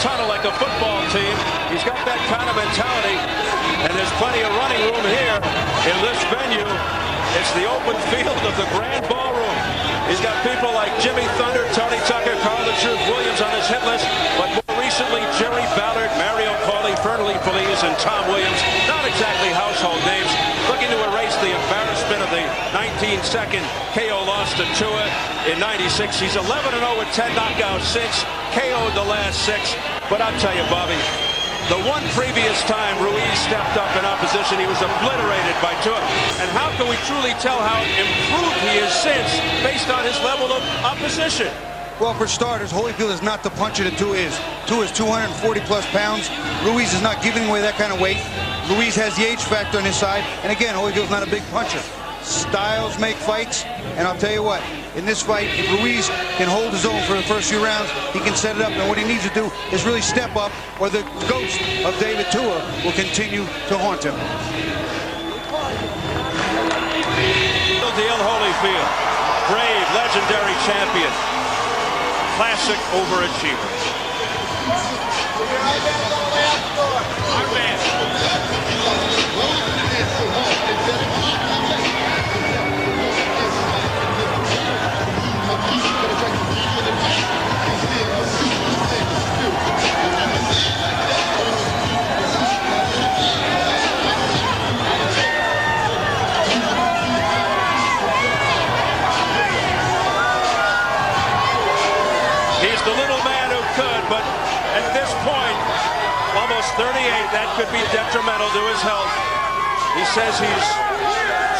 tunnel like a football team. He's got that kind of mentality, and there's plenty of running room here in this venue. It's the open field of the Grand Ballroom. He's got people like Jimmy Thunder, Tony Tucker, Carl the Truth Williams on his hit list, but more recently Jerry Ballard, Mario Cawley, Fernley Feliz, and Tom Williams. Not exactly household names. Looking to erase the embarrassment of the 19-second KO loss to Tua in '96. He's 11-0 with 10 knockouts since, KO'd the last 6. But I'll tell you, Bobby, the one previous time Ruiz stepped up in opposition, he was obliterated by Tua. And how can we truly tell how improved he is since, based on his level of opposition? Well, for starters, Holyfield is not the puncher that Tua is. Tua is 240-plus pounds. Ruiz is not giving away that kind of weight. Ruiz has the age factor on his side. And again, Holyfield's not a big puncher. Styles make fights, and I'll tell you what, in this fight, if Ruiz can hold his own for the first few rounds, he can set it up, and what he needs to do is really step up, or the ghost of David Tua will continue to haunt him. Deal Holyfield, brave, legendary champion, classic overachiever. Our man. He's the little man who could, but at this point, almost 38, that could be detrimental to his health. He says he's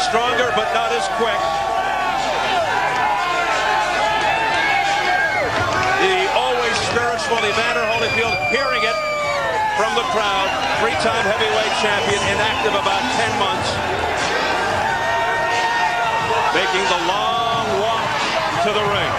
stronger, but not as quick. The always spiritual Evander Holyfield, hearing it from the crowd, 3-time heavyweight champion, inactive about 10 months, making the long walk to the ring.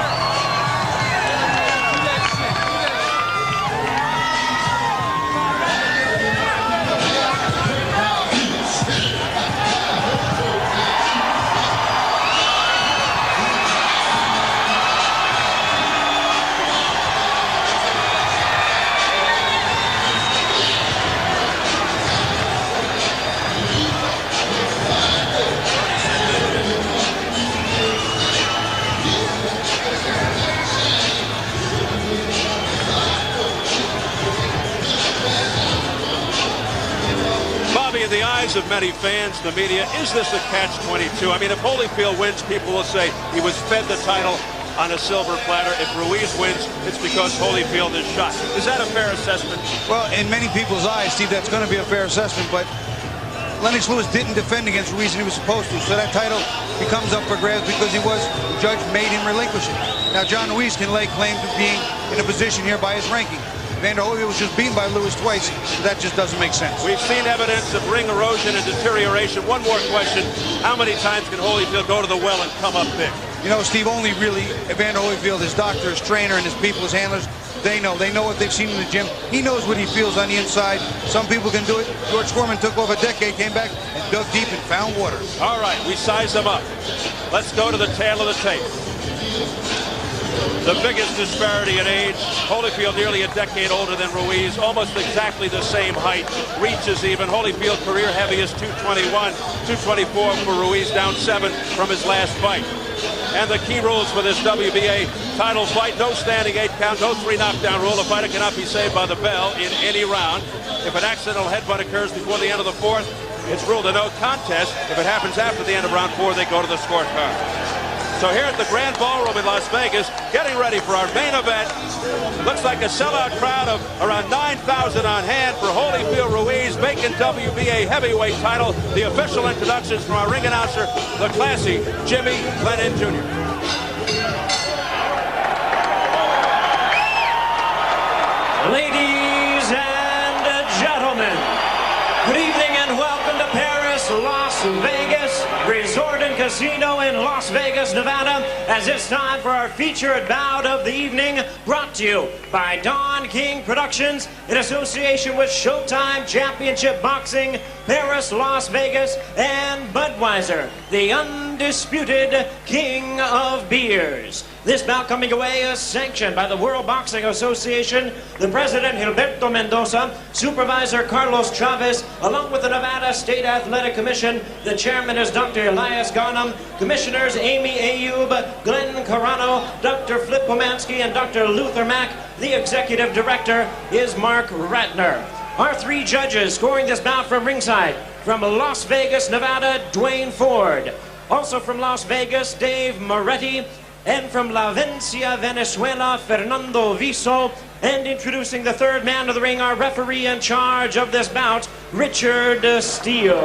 In the eyes of many fans, the media, is this a catch-22? I mean, if Holyfield wins, people will say he was fed the title on a silver platter. If Ruiz wins, it's because Holyfield is shot. Is that a fair assessment? Well, in many people's eyes, Steve, that's going to be a fair assessment, but Lennox Lewis didn't defend against Ruiz, and he was supposed to, so that title becomes up for grabs because the judge made him relinquish it. Now, John Ruiz can lay claim to being in a position here by his ranking. Evander Holyfield was just beaten by Lewis twice, so that just doesn't make sense. We've seen evidence of ring erosion and deterioration. One more question. How many times can Holyfield go to the well and come up big? You know, Steve, only really Evander Holyfield, his doctor, his trainer, and his people, his handlers, they know. They know what they've seen in the gym. He knows what he feels on the inside. Some people can do it. George Foreman took off a decade, came back, and dug deep and found water. All right, we size them up. Let's go to the tail of the tape. The biggest disparity in age, Holyfield nearly a decade older than Ruiz, almost exactly the same height, reaches even. Holyfield career heaviest 221, 224 for Ruiz, down 7 from his last fight. And the key rules for this WBA title fight: no standing 8 count, no 3 knockdown rule. A fighter cannot be saved by the bell in any round. If an accidental headbutt occurs before the end of the 4th, it's ruled a no contest. If it happens after the end of round 4, they go to the scorecard. So here at the Grand Ballroom in Las Vegas, getting ready for our main event. Looks like a sellout crowd of around 9,000 on hand for Holyfield Ruiz, vacant WBA heavyweight title. The official introductions from our ring announcer, the classy Jimmy Lennon Jr. Ladies and gentlemen, good evening and welcome to Paris, Las Vegas, Resort and Casino in Las Vegas, Nevada, as it's time for our featured bout of the evening, brought to you by Don King Productions in association with Showtime Championship Boxing, Paris, Las Vegas, and Budweiser. The undisputed king of beers. This bout coming away is sanctioned by the World Boxing Association, the president Gilberto Mendoza, supervisor Carlos Chavez, along with the Nevada State Athletic Commission. The chairman is Dr. Elias Garnham, commissioners Amy Ayub, Glenn Carano, Dr. Flip Pomansky, and Dr. Luther Mack. The executive director is Mark Ratner. Our three judges scoring this bout from ringside: from Las Vegas, Nevada, Dwayne Ford; also from Las Vegas, Dave Moretti; and from La Vencia, Venezuela, Fernando Viso. And introducing the third man of the ring, our referee in charge of this bout, Richard Steele.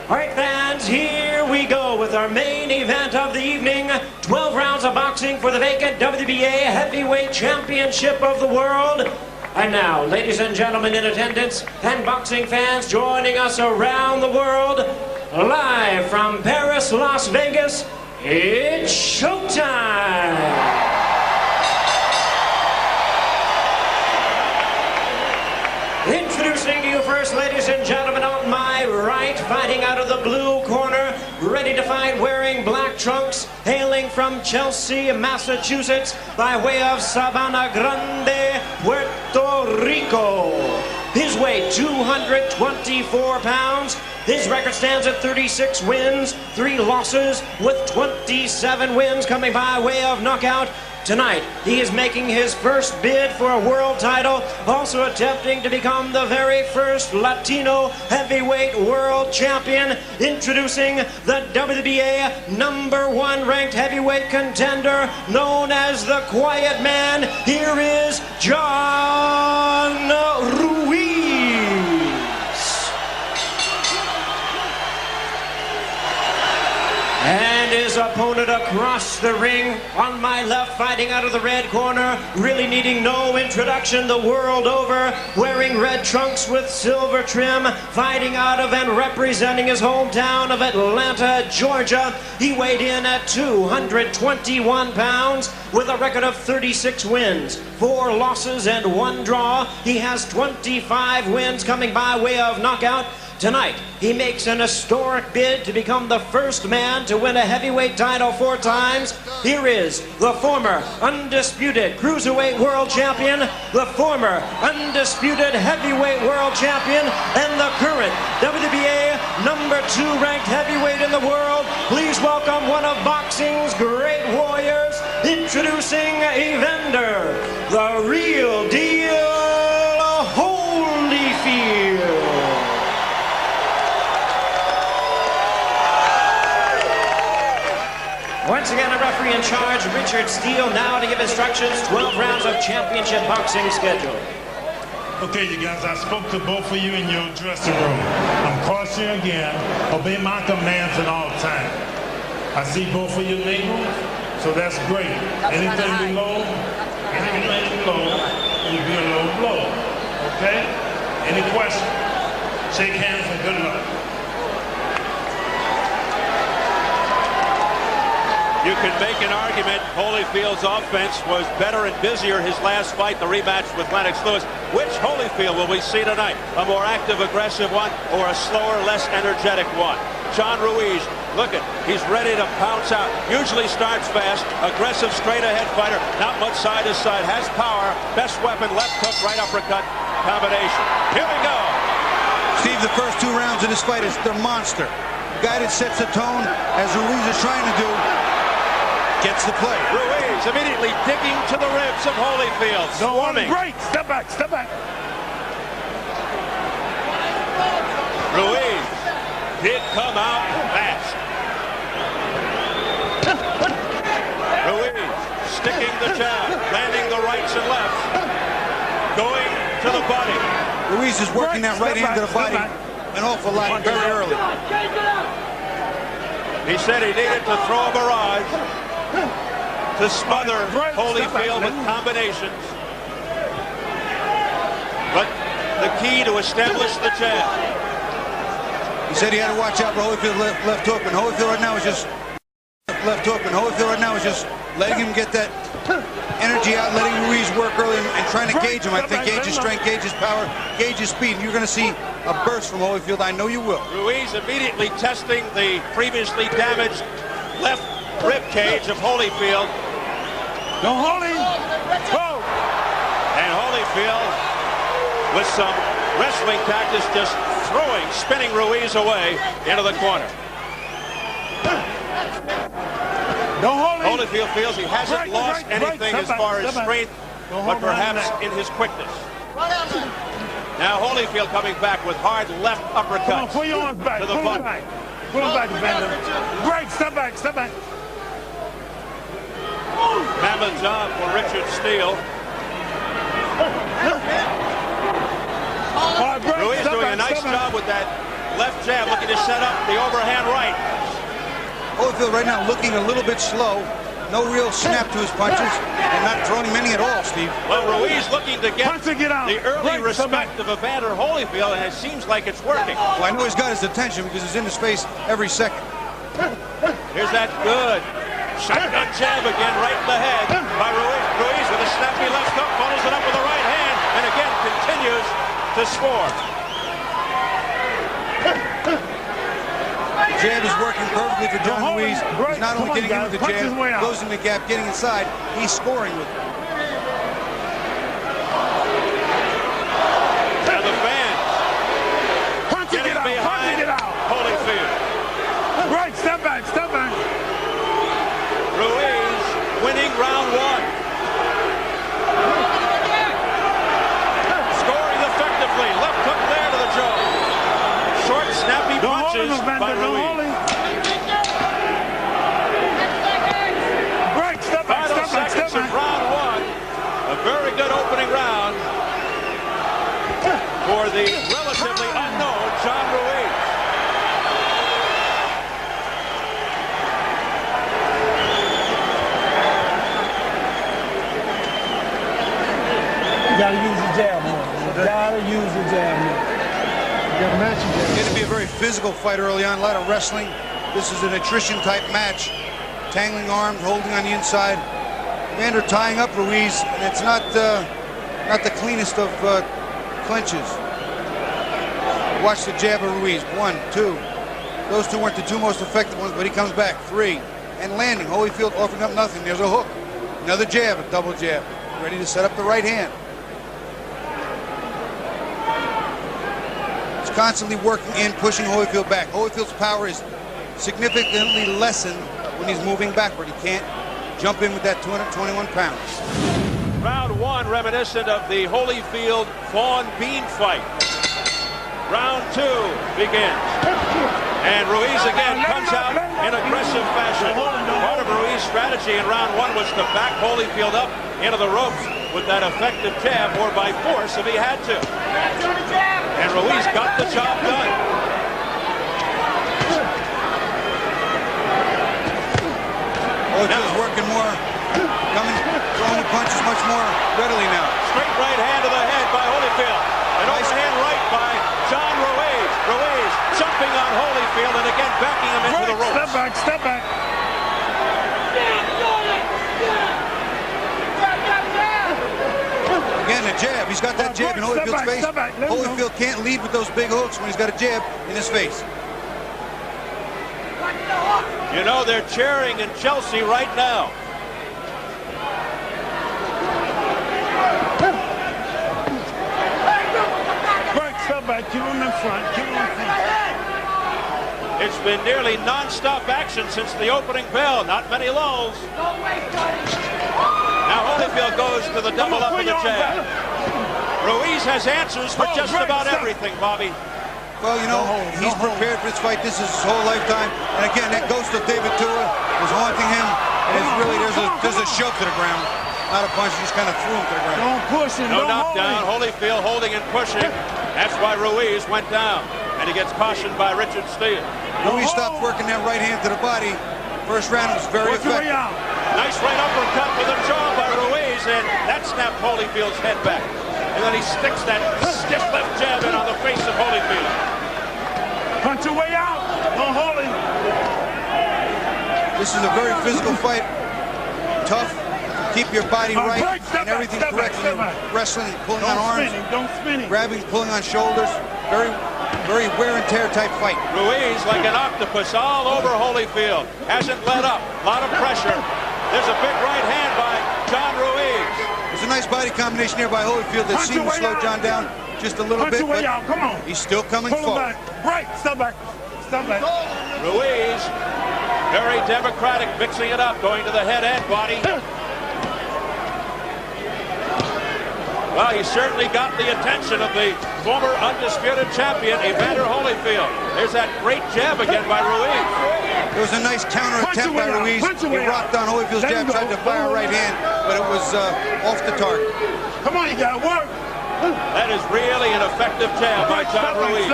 All right, fans, here we go with our main event of the evening. 12 rounds of boxing for the vacant WBA Heavyweight Championship of the world. And now, ladies and gentlemen in attendance and boxing fans joining us around the world, live from Paris, Las Vegas, it's showtime! Introducing to you first, ladies and gentlemen, on my right, fighting out of the blue corner, ready to fight, wearing black trunks, hailing from Chelsea, Massachusetts, by way of Sabana Grande, Puerto Rico. His weight, 224 pounds. His record stands at 36 wins, 3 losses, with 27 wins coming by way of knockout. Tonight, he is making his first bid for a world title, also attempting to become the very first Latino heavyweight world champion. Introducing the WBA #1 ranked heavyweight contender, known as the Quiet Man. Here is John Ruiz. And his opponent across the ring, on my left, fighting out of the red corner, really needing no introduction the world over, wearing red trunks with silver trim, fighting out of and representing his hometown of Atlanta, Georgia. He weighed in at 221 pounds with a record of 36 wins, 4 losses, and 1 draw. He has 25 wins coming by way of knockout. Tonight, he makes an historic bid to become the first man to win a heavyweight title 4 times. Here is the former undisputed cruiserweight world champion, the former undisputed heavyweight world champion, and the current WBA #2 ranked heavyweight in the world. Please welcome one of boxing's great warriors, introducing Evander, the real deal, Holyfield. Once again, a referee in charge, Richard Steele, now to give instructions, 12 rounds of championship boxing schedule. Okay, you guys, I spoke to both of you in your dressing room. I'm cautioning you again, obey my commands at all times. I see both of your labels, so that's great. Anything below, will be a low blow, okay? Any questions? Shake hands and good luck. You can make an argument Holyfield's offense was better and busier his last fight, the rematch with Lennox Lewis. Which Holyfield will we see tonight? A more active, aggressive one, or a slower, less energetic one? John Ruiz, look at, he's ready to pounce out. Usually starts fast, aggressive, straight-ahead fighter, not much side to side, has power, best weapon, left hook, right uppercut combination. Here we go. Steve, the first 2 rounds of this fight is the monster. Guy that sets the tone, as Ruiz is trying to do, gets the play. Ruiz immediately digging to the ribs of Holyfield. Swarming. Great. Step back, step back. Ruiz did come out fast. Ruiz sticking the jab, landing the rights and lefts, going to the body. Ruiz is working that right hand to the body an awful lot very early. He said he needed to throw a barrage to smother Holyfield with combinations. But the key to establish the jab. He said he had to watch out for Holyfield left hook, and Holyfield right now is just left hook, and Holyfield right now is just letting him get that energy out, letting Ruiz work early and trying to gauge him. I think gauge his strength, gauge his power, gauge his speed. And you're going to see a burst from Holyfield. I know you will. Ruiz immediately testing the previously damaged left rib cage of Holyfield. No, Holy. Go. And Holyfield with some wrestling tactics just spinning Ruiz away into the corner. No, Holy. Holyfield feels he hasn't lost anything as far as strength, but perhaps in his quickness. Now Holyfield coming back with hard left uppercuts Put your arms back. to the Pull butt. back. Pull him back, Bender. Break. Step back. Step back. Mammoth job for Richard Steele. Ruiz doing a nice job with that left jab, looking to set up the overhand right. Holyfield right now looking a little bit slow. No real snap to his punches, and not throwing many at all, Steve. Well, Ruiz looking to get the early respect of Evander Holyfield, and it seems like it's working. Well, I know he's got his attention because he's in his face every second. Here's that good shotgun jab again, right in the head by Ruiz. Ruiz with a snappy left hook, follows it up with the right hand, and again continues to score. The jab is working perfectly for John Ruiz. He's not only getting in with the jab, closing the gap, getting inside, he's scoring with it. And the fans getting behind Holyfield. Right, step back, step back. Ruiz winning round one. Scoring effectively. Left hook there to the jaw. Short, snappy punches by Ruiz. Break, step back, Final step back, seconds step of back. round one. A very good opening round for the relatively unknown John Ruiz. You gotta use the jab more. You gotta use the jab more. You gotta match it. It's going to be a very physical fight early on, a lot of wrestling. This is an attrition type match. Tangling arms, holding on the inside. Evander tying up Ruiz, and it's not the cleanest of clinches. Watch the jab of Ruiz. 1, 2. Those two weren't the two most effective ones, but he comes back. 3. And landing. Holyfield offering up nothing. There's a hook. Another jab, a double jab. Ready to set up the right hand. He's constantly working in, pushing Holyfield back. Holyfield's power is significantly lessened when he's moving backward. He can't jump in with that 221 pounds. Round one reminiscent of the Holyfield Vaughn Bean fight. Round two begins. And Ruiz again comes out in aggressive fashion. Part of Ruiz's strategy in round one was to back Holyfield up into the ropes with that effective jab, or by force if he had to. And Ruiz got the job done. Holyfield's working more, throwing the punches much more readily now. Straight right hand to the head by Holyfield. An overhand right by John Ruiz. Ruiz jumping on Holyfield and again backing him into the ropes. Step back, step back. Again, a jab. He's got that jab in Holyfield's face. Holyfield can't lead with those big hooks when he's got a jab in his face. You know, they're cheering in Chelsea right now. Break, step back, keep him in front, keep him in front. It's been nearly non-stop action since the opening bell. Not many lulls. Now Holyfield goes to the double up with the jab. Ruiz has answers for just about everything, Bobby. Well, you know, he's prepared for this fight. This is his whole lifetime. And again, that ghost of David Tua was haunting him. And it's really, there's a shove to the ground. Not a punch, he just kind of threw him to the ground. Don't push him, no knockdown. Holyfield holding and pushing. That's why Ruiz went down. And he gets cautioned by Richard Steele. Ruiz stopped working that right hand to the body. First round was very effective. Nice right uppercut to the jaw by Ruiz, and that snapped Holyfield's head back. And then he sticks that stiff left jab in on the face of Holyfield. Punch your way out. Don't hold him. This is a very physical fight. tough, keep your body right and everything correct when you're wrestling, pulling on arms, grabbing, pulling on shoulders. Very wear and tear type fight. Ruiz like an octopus all over Holyfield. Hasn't let up. A lot of pressure. There's a big right hand by John Ruiz. There's a nice body combination here by Holyfield that seemed to slow John down just a little bit, but he's still coming forward. Right, step back. Step back. Ruiz, very democratic, mixing it up, going to the head and body. Well, he certainly got the attention of the former undisputed champion, Evander Holyfield. There's that great jab again by Ruiz. There was a nice counter attempt by Ruiz. He rocked on Holyfield's jab, tried to fire a right hand, but it was off the target. Come on, you gotta work. That is really an effective jab by John Ruiz.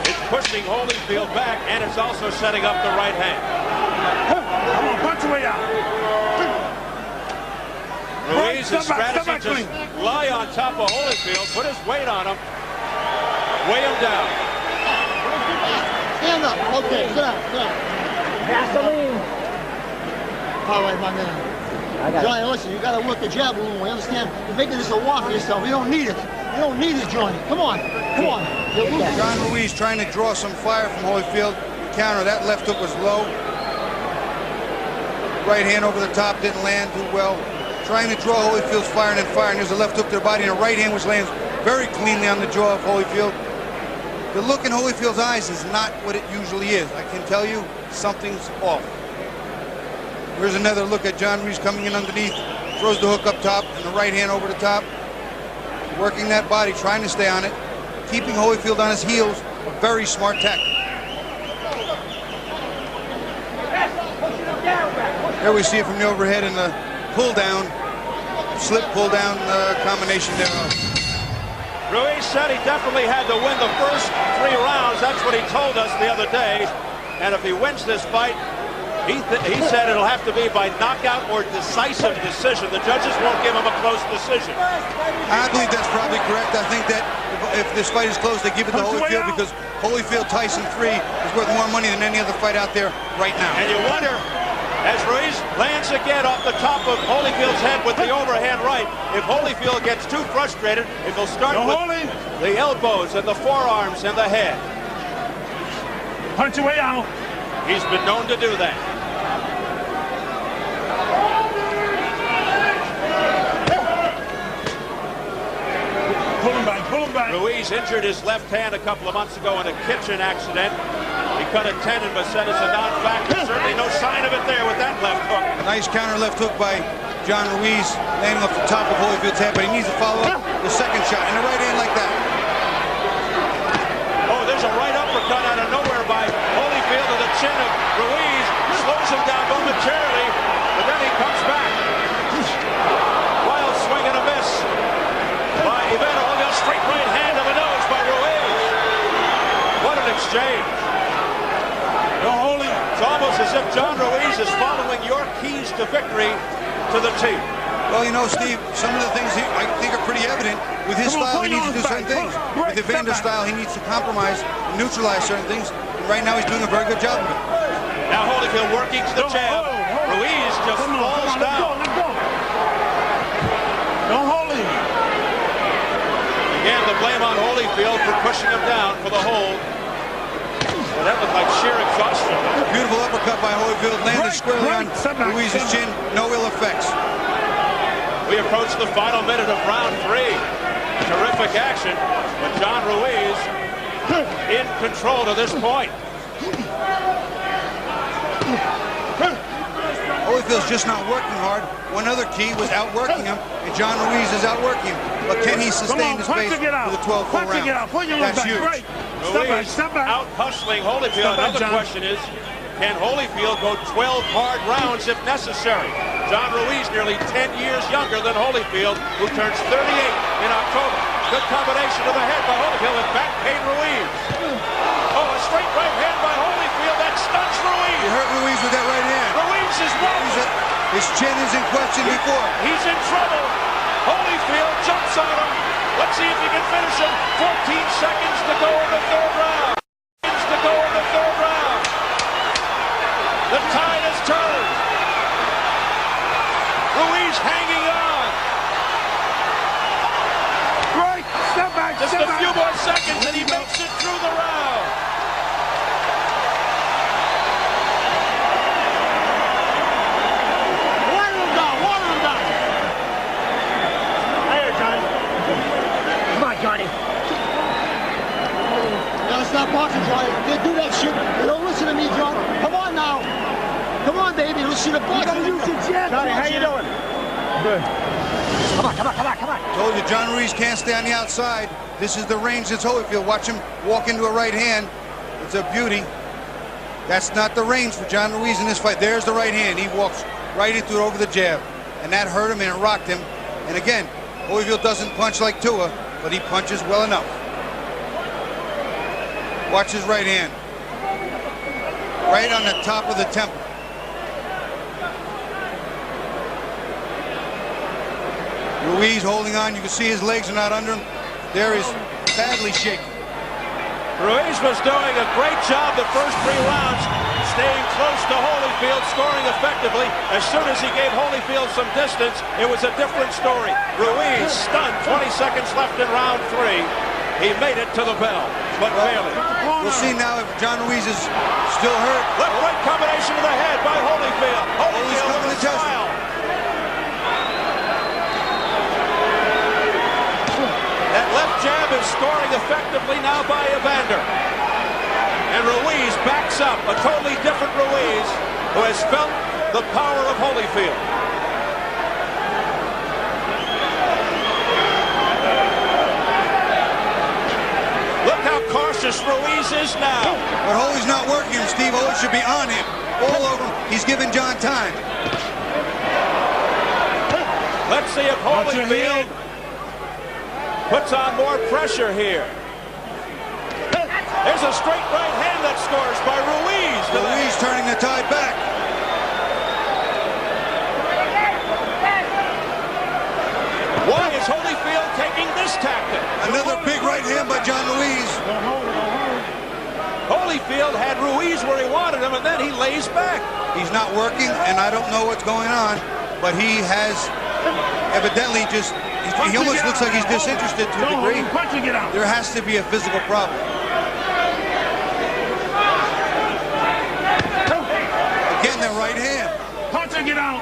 It's pushing Holyfield back, and it's also setting up the right hand. Come on, punch your way out. Ruiz's strategy just lie on top of Holyfield, put his weight on him, weigh him down. Stand up. Okay, sit down. Gasoline. All right, my man. Johnny, listen, you got to work the jab a little more. You understand? You're making this a war for yourself. You don't need it. You don't need it, Johnny. Come on. Come on. John Ruiz trying to draw some fire from Holyfield. Counter. That left hook was low. Right hand over the top didn't land too well. Trying to draw Holyfield's fire and then fire. And there's a left hook to the body and a right hand which lands very cleanly on the jaw of Holyfield. The look in Holyfield's eyes is not what it usually is. I can tell you something's off. Here's another look at John Ruiz coming in underneath. Throws the hook up top and the right hand over the top. Working that body, trying to stay on it. Keeping Holyfield on his heels. A very smart tactic. There we see it from the overhead in the pull down. Slip pull down combination there. Ruiz said he definitely had to win the first 3 rounds. That's what he told us the other day. And if he wins this fight, he said it'll have to be by knockout or decisive decision. The judges won't give him a close decision. I believe that's probably correct. I think that if this fight is close, they give it to Holyfield because Holyfield-Tyson 3 is worth more money than any other fight out there right now. And you wonder, as Ruiz lands again off the top of Holyfield's head with the overhand right, if Holyfield gets too frustrated, if he'll start with the elbows and the forearms and the head. Punch your way out. He's been known to do that. Pull him back, pull him back. Ruiz injured his left hand a couple of months ago in a kitchen accident. He cut a tendon, but said it's a non-factor. Certainly no sign of it there with that left hook. Nice counter left hook by John Ruiz, landing off the top of Holyfield's head, but he needs to follow up the second shot in the right hand like that. Oh, there's a right uppercut out of nowhere by Holyfield to the chin of Ruiz. Slows him down momentarily, but then he comes back. Wild swing and a miss by Evander Holyfield. Straight right hand to the nose by Ruiz. What an exchange. It's almost as if John Ruiz is following your keys to victory to the team. Well, you know, Steve, some of the things I think are pretty evident. With his style, he needs to do certain things. With Evander's style, he needs to compromise and neutralize certain things. And right now, he's doing a very good job of it. Now Holyfield working to the jab. Ruiz just falls down. Don't hold him. Again, the blame on Holyfield for pushing him down for the hold. Well, that looked like sheer exhaustion. Beautiful uppercut by Holyfield, landed squarely on Ruiz's chin. No ill effects. We approach the final minute of round 3. Terrific action, but John Ruiz in control to this point. Holyfield's just not working hard. One other key was outworking him, and John Ruiz is outworking him. But can he sustain the pace for the 12 full rounds? That's huge. Ruiz out hustling Holyfield. Another question is, can Holyfield go 12 hard rounds if necessary? John Ruiz nearly 10 years younger than Holyfield, who turns 38 in October. Good combination to the head by Holyfield and back pain Ruiz. Oh, a straight right hand by Holyfield that stuns Ruiz. He hurt Ruiz with that right hand. Ruiz is wobbling. His chin is in question before. He's in trouble. Holyfield jumps on him. Let's see if he can finish him. 14 seconds to go in the 3rd round. The tide has turned. stop boxing, Johnny. They do that shit. They don't listen to me, John. Come on now. Come on, baby. Listen to boxing. You gotta use your jab. Johnny, how you doing? Good. Come on, come on, come on, come on. Told you John Ruiz can't stay on the outside. This is the range that's Holyfield. Watch him walk into a right hand. It's a beauty. That's not the range for John Ruiz in this fight. There's the right hand. He walks right into it over the jab. And that hurt him and it rocked him. And again, Holyfield doesn't punch like Tua, but he punches well enough. Watch his right hand. Right on the top of the temple. Ruiz holding on. You can see his legs are not under him. There is badly shaken. Ruiz was doing a great job the first 3 rounds, staying close to Holyfield, scoring effectively. As soon as he gave Holyfield some distance, it was a different story. Ruiz stunned, 20 seconds left in round 3. He made it to the bell, but barely. We'll see now if John Ruiz is still hurt. Left right combination to the head by Holyfield. Holyfield coming with to a test him. smile. That left jab is scoring effectively now by Evander. And Ruiz backs up, a totally different Ruiz who has felt the power of Holyfield. Look how cautious Ruiz is now. But Holy's not working him, Steve. Holy should be on him. All over him. He's giving John time. Let's see if Holyfield puts on more pressure here. There's a straight right hand that scores by Ruiz. Ruiz turning the tide back. Why is Holyfield taking this tactic? Another big right hand by John Ruiz. Holyfield had Ruiz where he wanted him, and then he lays back. He's not working, and I don't know what's going on, but he has evidently just, he almost looks like he's disinterested to a degree. There has to be a physical problem. Again, the right hand.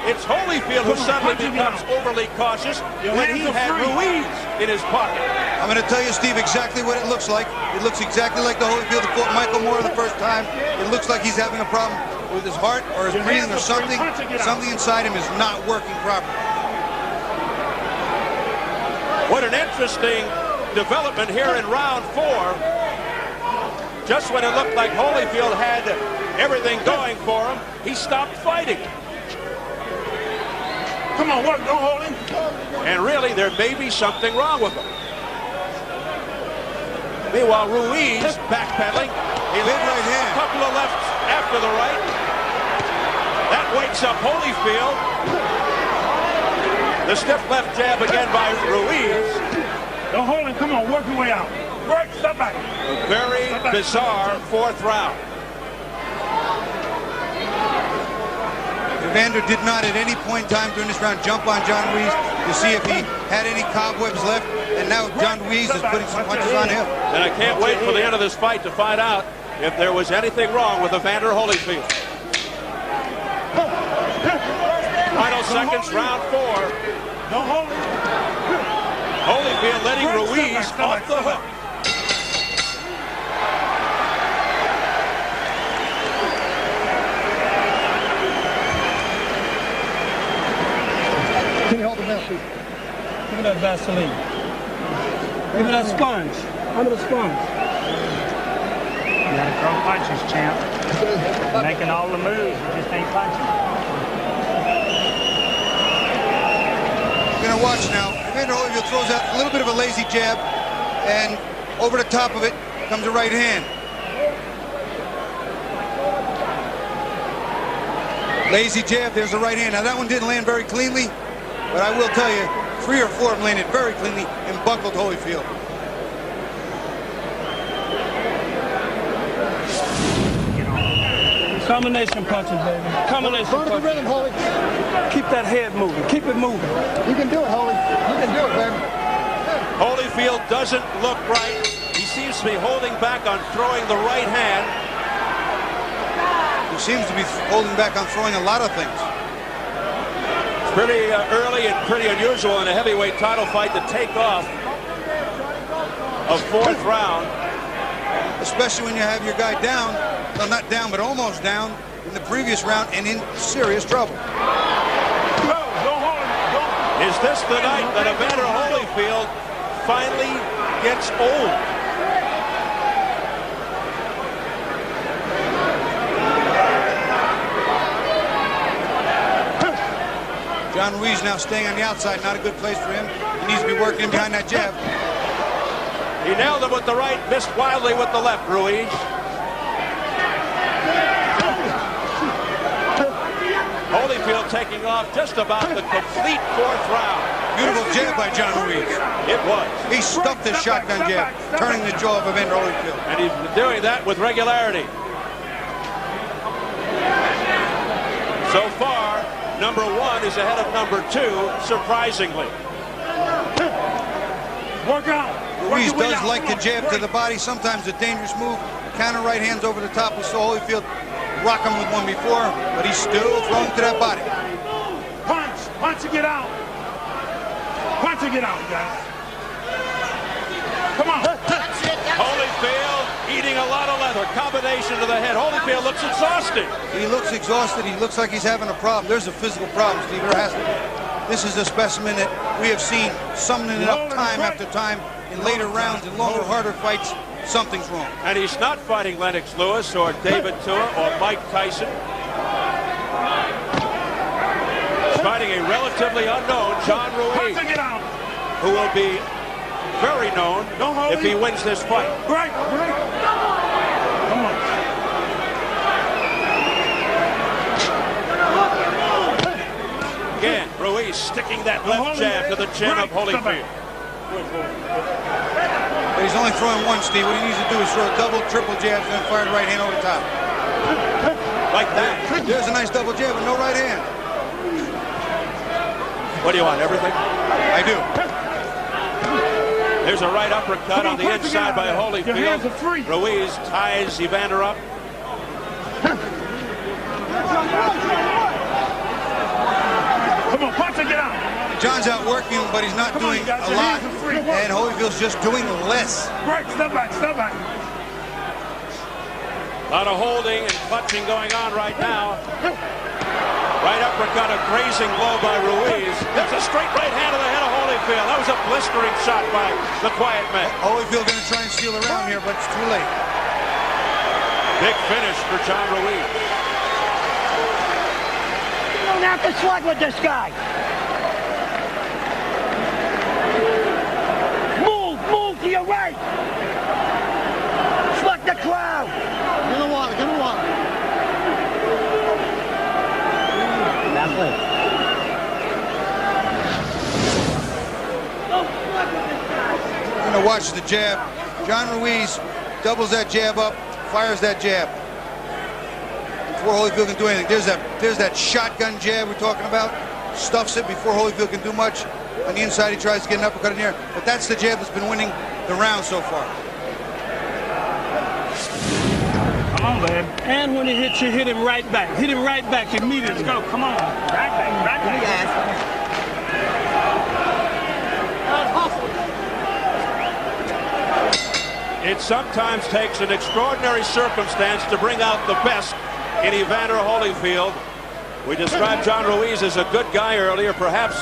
It's Holyfield who suddenly becomes overly cautious when he had Ruiz in his pocket. I'm going to tell you, Steve, exactly what it looks like. It looks exactly like the Holyfield that fought Michael Moore the first time. It looks like he's having a problem with his heart or his breathing or something. Something inside him is not working properly. What an interesting development here in round 4. Just when it looked like Holyfield had everything going for him, he stopped fighting. Come on, work, don't hold him. And really, there may be something wrong with him. Meanwhile, Ruiz backpedaling. He big right hand. A couple of lefts after the right. That wakes up Holyfield. The stiff left jab again by Ruiz. Don't hold him. Come on, work your way out. Work, step back. A very bizarre 4th round. Evander did not at any point in time during this round jump on John Ruiz to see if he had any cobwebs left, and now John Ruiz is putting some punches on him. And I can't wait for the end of this fight to find out if there was anything wrong with Evander Holyfield. Final seconds, round 4. Don't hold him. Holyfield letting Ruiz off the hook. Can you hold the belt, please? Give me that Vaseline. Give me that sponge. Under the sponge. You gotta throw punches, champ. You're making all the moves, you just ain't punching. You're going to watch now. Evander Holyfield throws out a little bit of a lazy jab, and over the top of it comes a right hand. Lazy jab, there's the right hand. Now that one didn't land very cleanly, but I will tell you, 3 or 4 of them landed very cleanly and buckled Holyfield. Combination punches, baby. Combination Burn the punches. rhythm, Holy. Keep that head moving. Keep it moving. You can do it, Holy. You can do it, baby. Holyfield doesn't look right. He seems to be holding back on throwing the right hand. He seems to be holding back on throwing a lot of things. It's pretty early and pretty unusual in a heavyweight title fight to take off a 4th round. especially when you have your guy down, well, not down, but almost down in the previous round and in serious trouble. Is this the night that Evander Holyfield finally gets old? John Ruiz now staying on the outside, not a good place for him. He needs to be working behind that jab. He nailed him with the right, missed wildly with the left, Ruiz. Holyfield taking off just about the complete fourth round. Beautiful jab by John Ruiz. It was. He stuffed his shotgun jab, turning the jaw of Evander Holyfield. And he's been doing that with regularity. So far, number 1 is ahead of number 2, surprisingly. Work out. Ruiz does like the jab to the body, sometimes a dangerous move. Counter right hands over the top. We saw Holyfield rock him with one before, but he's still throwing to that body. Punch. Punch to get out. Punch to get out, guys. Come on. Holyfield eating a lot of leather. Combination to the head. Holyfield looks exhausted. He looks exhausted. He looks like he's having a problem. There's a physical problem, Steve. There has to be. This is a specimen that we have seen summoning it up time after time in later rounds, in longer, harder fights. Something's wrong. And he's not fighting Lennox Lewis or David Tua or Mike Tyson. He's fighting a relatively unknown John Ruiz, who will be very known if he wins this fight. Break. Come on. Again, Ruiz sticking that left jab to the chin of Holyfield. But he's only throwing one, Steve. What he needs to do is throw a double, triple jabs, and then fire the right hand over the top. Like that. There's a nice double jab with no right hand. What do you want, everything? I do. There's a right uppercut on the inside by Holyfield. Ruiz ties Evander up. Come on, punch and get out. John's out working, but he's not doing a lot. And Holyfield's just doing less. Break, step back. A lot of holding and clutching going on right now. Right uppercut, a grazing blow by Ruiz. That's a straight right hand to the head of Holyfield. That was a blistering shot by the quiet man. Holyfield going to try and steal around here, but it's too late. Big finish for John Ruiz. You don't have to slug with this guy. Move to your right. Slug the crowd. Get the water. That's it. I'm going to watch the jab. John Ruiz doubles that jab up, fires that jab. Before Holyfield can do anything. There's that shotgun jab we're talking about. Stuffs it before Holyfield can do much. On the inside, he tries to get an uppercut in here. But that's the jab that's been winning the round so far. Come on, babe. And when he hits you, hit him right back. Hit him right back immediately. Let's go. Come on. Right back. It sometimes takes an extraordinary circumstance to bring out the best in Evander Holyfield. We described John Ruiz as a good guy earlier. Perhaps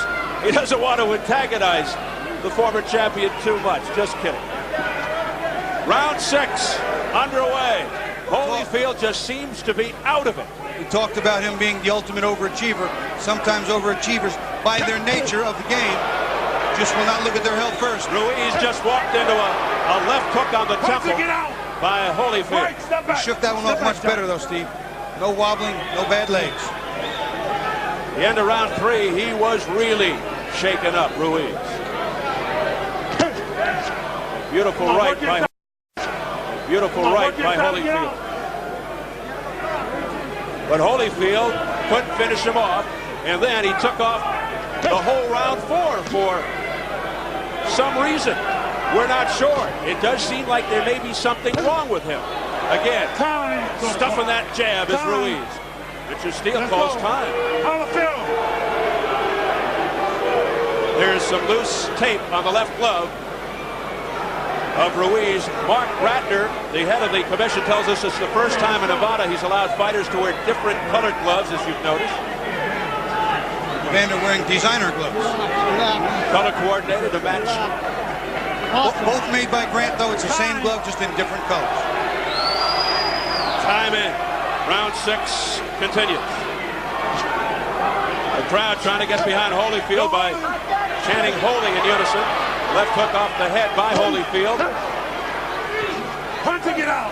he doesn't want to antagonize the former champion too much. Just kidding. Round 6 underway. Holyfield just seems to be out of it. We talked about him being the ultimate overachiever. Sometimes overachievers, by their nature of the game, just will not look at their health first. Ruiz just walked into a left hook on the temple by Holyfield. He shook that one off much better, though, Steve. No wobbling, no bad legs. The end of round 3, he was really shaken up, Ruiz. Beautiful right by Holyfield. But Holyfield couldn't finish him off, and then he took off the whole round 4 for some reason. We're not sure. It does seem like there may be something wrong with him. Again, stuffing that jab is Ruiz. Richard Steele calls time. There's some loose tape on the left glove. of Ruiz. Mark Ratner, the head of the commission, tells us it's the first time in Nevada he's allowed fighters to wear different colored gloves, as you've noticed. Evander wearing designer gloves. Color coordinated to match. Both made by Grant, though. It's the same glove, just in different colors. Time in. Round 6 continues. The crowd trying to get behind Holyfield by chanting Holy in unison. Left hook off the head by Holyfield. Punching it out.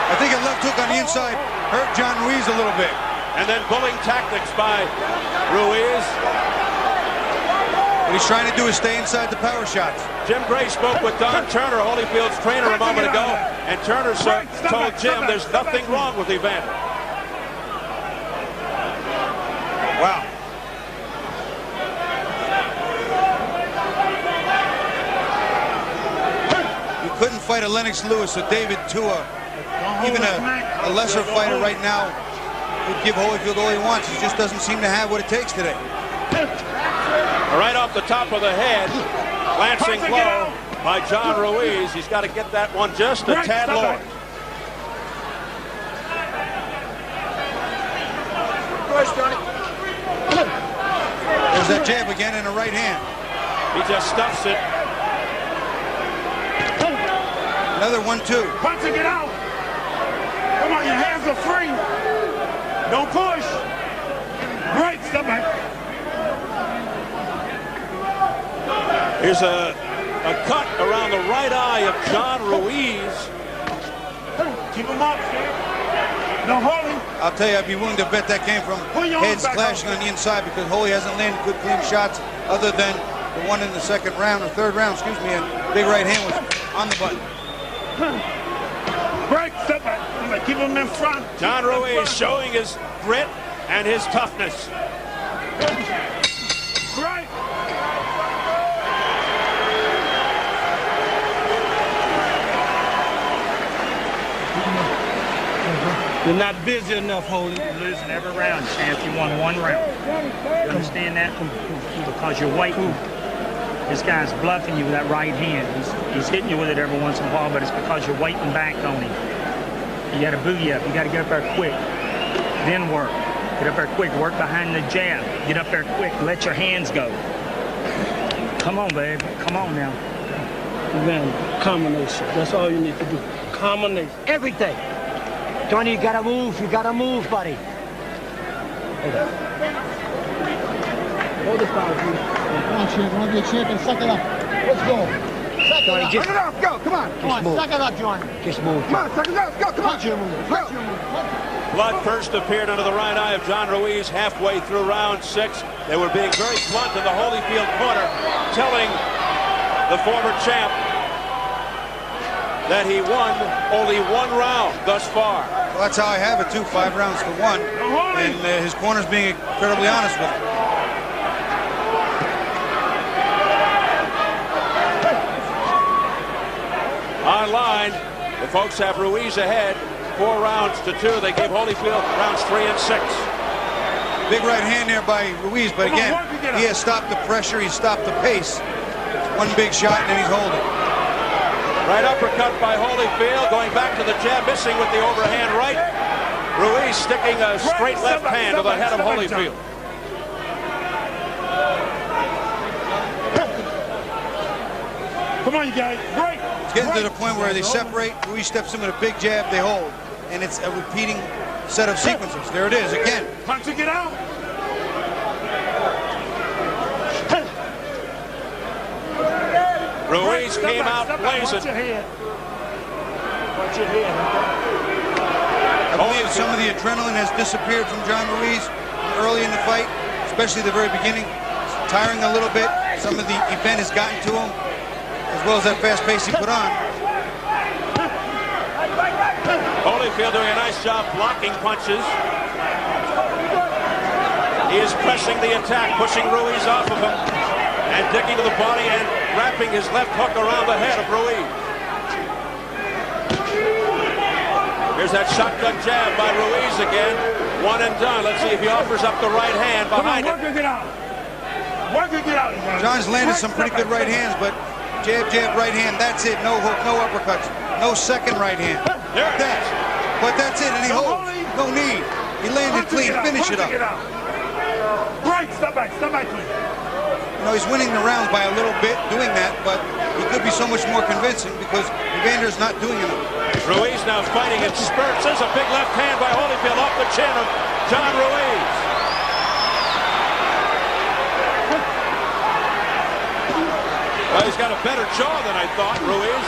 I think a left hook on the inside hurt John Ruiz a little bit. And then bullying tactics by Ruiz. What he's trying to do is stay inside the power shots. Jim Gray spoke with Don Turner, Holyfield's trainer, a moment ago, and Turner told Jim there's nothing wrong with Evander. Wow. You couldn't fight a Lennox Lewis or David Tua. Even a lesser fighter right now would give Holyfield all he wants. He just doesn't seem to have what it takes today. Right off the top of the head, glancing blow by John Ruiz. He's got to get that one just a tad lower. There's that jab again in the right hand. He just stuffs it. Another 1-2. Punching it out. Come on, your hands are free. Don't push. Right, step back. Here's a cut around the right eye of John Ruiz. Keep him up. No, Holy. I'll tell you, I'd be willing to bet that came from heads clashing on the inside, because Holy hasn't landed good clean shots other than the one in the second round or third round, excuse me, and big right hand was on the button. Break, step back. Keep him in front. John Ruiz showing his grit and his toughness. Right. You're not busy enough, Holy. You're losing every round, champ. You won one round. You understand that? Because you're waiting. This guy's bluffing you with that right hand. He's hitting you with it every once in a while, but it's because you're waiting back on him. You got to boogie up. You got to get up there quick. Then work. Get up there quick. Work behind the jab. Get up there quick. Let your hands go. Come on, babe. Come on now. Then combination. That's all you need to do. Combination. Everything. Johnny, you gotta move. You gotta move, buddy. Hold the power, please. Come on, champ. Want to be a champion? Suck it up. Let's go. Suck Johnny, it up. just- Suck it up. Go. Come on. Come on. move. Suck it up, Johnny. Just move. Come on. Suck it up. Go. Come on. Punch your move. Punch your move. Blood first appeared under the right eye of John Ruiz halfway through round 6. They were being very blunt in the Holyfield corner, telling the former champ that he won only one round thus far. Well, that's how I have it, too. 5 rounds to 1. And his corner's being incredibly honest with him. Online, the folks have Ruiz ahead, 4 rounds to 2. They give Holyfield rounds 3 and 6. Big right hand there by Ruiz, but again, he has stopped the pressure, he's stopped the pace. One big shot, and then he's holding. Right uppercut by Holyfield, going back to the jab, missing with the overhand right. Ruiz sticking a straight left hand to the head of Holyfield. Come on, you guys. Break. It's getting to the point where they separate, Ruiz steps in with a big jab, they hold. And it's a repeating set of sequences. There it is, again. Punching it out. Ruiz came out blazing. Watch your head. Watch your head. I believe some of the adrenaline has disappeared from John Ruiz early in the fight, especially the very beginning. It's tiring a little bit. Some of the event has gotten to him, as well as that fast pace he put on. Holyfield doing a nice job blocking punches. He is pressing the attack, pushing Ruiz off of him, and digging to the body and wrapping his left hook around the head of Ruiz. Here's that shotgun jab by Ruiz again. One and done. Let's see if he offers up the right hand behind it. Working it out. John's landed some pretty good right hands, but jab, jab, right hand, that's it. No hook, no uppercuts, no second right hand. But that's it, and he holds. No knee. He landed clean. Finish it up. Right, step back, please. You know, he's winning the rounds by a little bit doing that, but he could be so much more convincing because Evander's not doing enough. Ruiz now fighting in spurts. There's a big left hand by Holyfield off the chin of John Ruiz. Well, he's got a better jaw than I thought, Ruiz.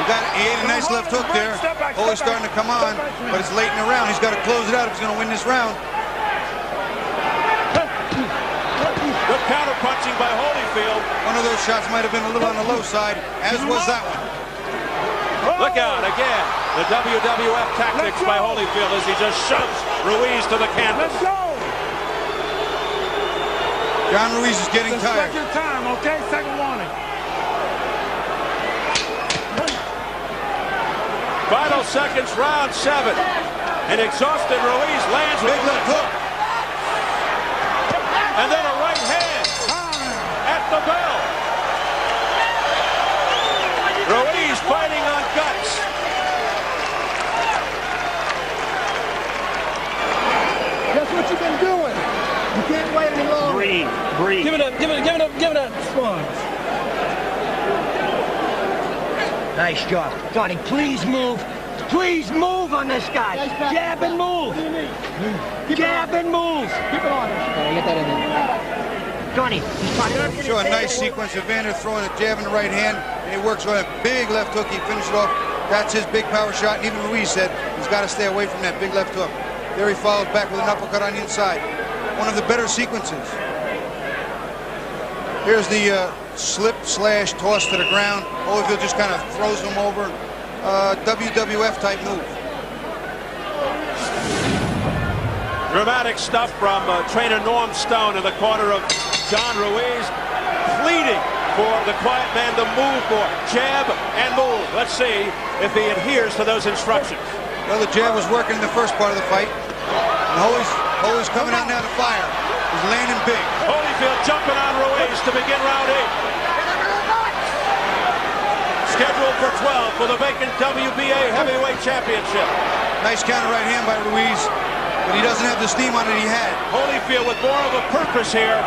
He ate a nice left hook there. Always starting to come on, but it's late in the round. He's got to close it out if he's going to win this round. Good counter punching by Holyfield. One of those shots might have been a little on the low side, as was that one. Look out again. The WWF tactics by Holyfield as he just shoves Ruiz to the canvas. John Ruiz is getting tired. Second time, okay? Second warning. Final seconds, round 7. An exhausted Ruiz lands with a left hook. And then a right hand at the bell. Ruiz fighting on guts. That's what you've been doing. You can't wait any longer. Breathe. Give it up, Sponge. Nice job. Johnny, please move. Please move on this guy. Jab and move. Jab and move. Keep it on. Get that in there. Johnny, he's trying to... Show a nice sequence. Evander throwing a jab in the right hand, and he works on a big left hook. He finished it off. That's his big power shot. And even Ruiz said he's got to stay away from that big left hook. There he follows back with an uppercut on the inside. One of the better sequences. Here's the slip slash toss to the ground. Holyfield just kind of throws him over. WWF type move. Dramatic stuff from trainer Norm Stone in the corner of John Ruiz, pleading for the quiet man to move more. Jab and move. Let's see if he adheres to those instructions. Well, the jab was working in the first part of the fight. And Holy's coming out now to fire. He's landing big. Holyfield jumping on Ruiz to begin round 8. Scheduled for 12 for the vacant WBA Heavyweight Championship. Nice counter right hand by Ruiz, but he doesn't have the steam on it he had. Holyfield with more of a purpose here.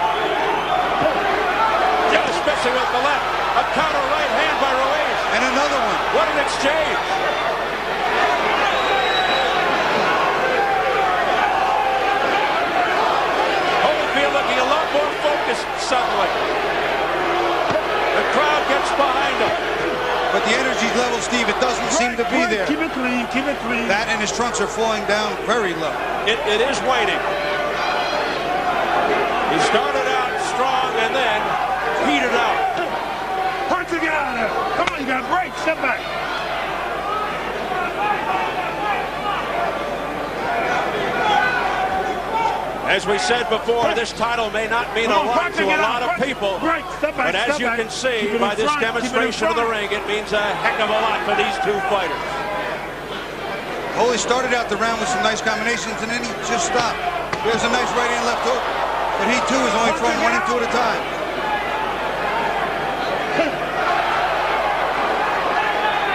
Yeah, especially with the left. A counter right hand by Ruiz. And another one. What an exchange. Holyfield looking a lot more focused suddenly. The crowd gets behind him. But the energy level, Steve, it doesn't seem to be there. Keep it clean, keep it clean. That and his trunks are falling down very low. It is waning. He started out strong and then petered out. Punch to get out of there. Come on, you got to break. Step back. As we said before, this title may not mean a lot to a lot of people, but as you can see by this demonstration of the ring, it means a heck of a lot for these two fighters. Holy started out the round with some nice combinations, and then he just stopped. There's a nice right hand left hook, but he too is only throwing one and two at a time.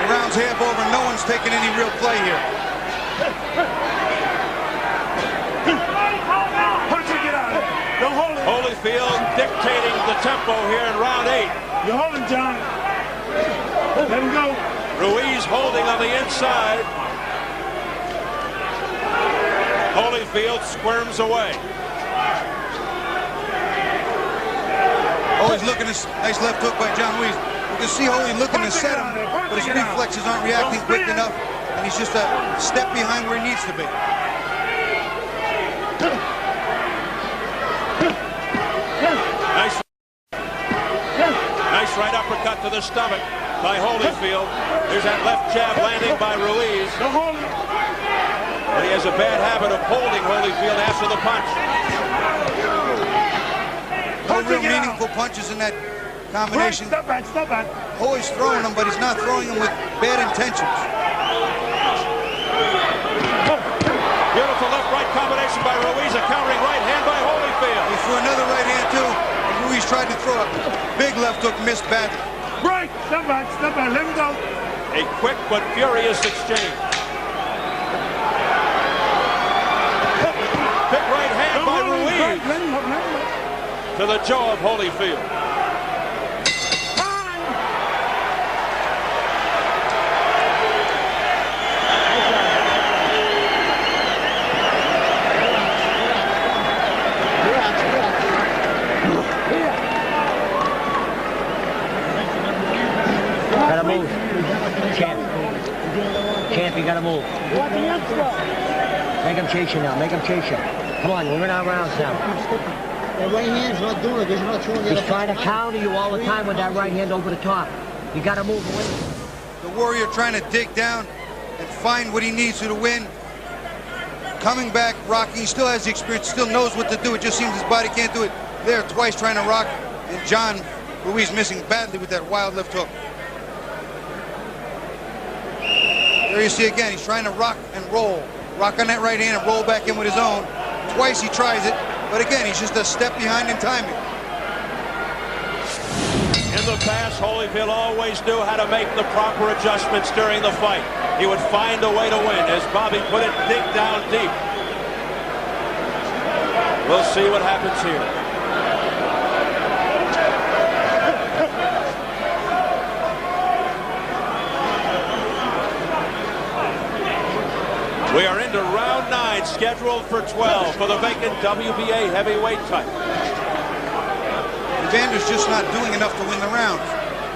The round's half over, no one's taking any real play here. Holyfield dictating the tempo here in round 8. You're holding, John. Let him go. Ruiz holding on the inside. Holyfield squirms away. Always looking at nice left hook by John Ruiz. You can see Holy looking to set him, but his reflexes aren't reacting quick enough, and he's just a step behind where he needs to be. Nice right uppercut to the stomach by Holyfield. There's that left jab landing by Ruiz. But he has a bad habit of holding Holyfield after the punch. No real meaningful punches in that combination. Step back, step back. Holy's throwing them, but he's not throwing them with bad intentions. Beautiful left-right combination by Ruiz. A countering right hand by Holyfield. He threw another right hand too, and tried to throw a big left hook, missed badly. Break! Step back, let him go. A quick but furious exchange. Big right hand by Ruiz to the jaw of Holyfield. Gotta move. Champ, you gotta move. Make him chase you now. Make him chase you. Come on, we're in our rounds now. That right hand's not doing it. He's not throwing the He's trying to counter you all the time with that right hand over the top. You gotta move away. The Warrior trying to dig down and find what he needs to win. Coming back, rocking. He still has the experience, still knows what to do. It just seems his body can't do it. There, twice trying to rock, and John Ruiz missing badly with that wild left hook. There you see again, he's trying to rock and roll. Rock on that right hand and roll back in with his own. Twice he tries it, but again, he's just a step behind in timing. In the past, Holyfield always knew how to make the proper adjustments during the fight. He would find a way to win. As Bobby put it, dig down deep. We'll see what happens here. We are into round 9, scheduled for 12 for the vacant WBA heavyweight title. Evander's just not doing enough to win the rounds.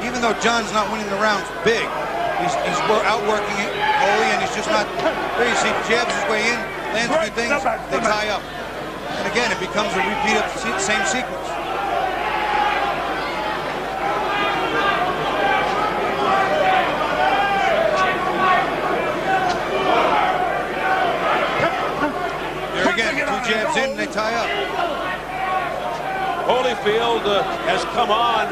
Even though John's not winning the rounds big, he's outworking it, Holy, and he's just not. There you see, jabs his way in, lands a few things, they tie up. And again, it becomes a repeat of the same sequence. Jabs in and they tie up. Holyfield has come on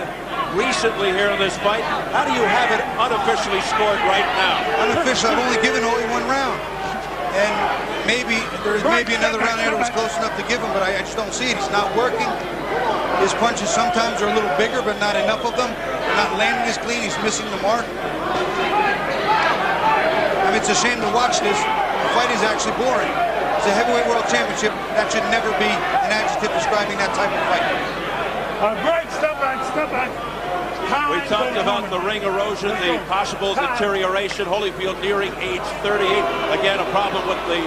recently here in this fight. How do you have it unofficially scored right now? Unofficially, I've only given Holy 1 round. And there's maybe another round there that was close enough to give him, but I just don't see it. He's not working. His punches sometimes are a little bigger, but not enough of them. They're not landing as clean. He's missing the mark. I mean, it's a shame to watch this. The fight is actually boring. It's a heavyweight world championship. That should never be an adjective describing that type of fight. Break, step back. We talked about the ring erosion, the possible deterioration. Holyfield nearing age 38. Again, a problem with the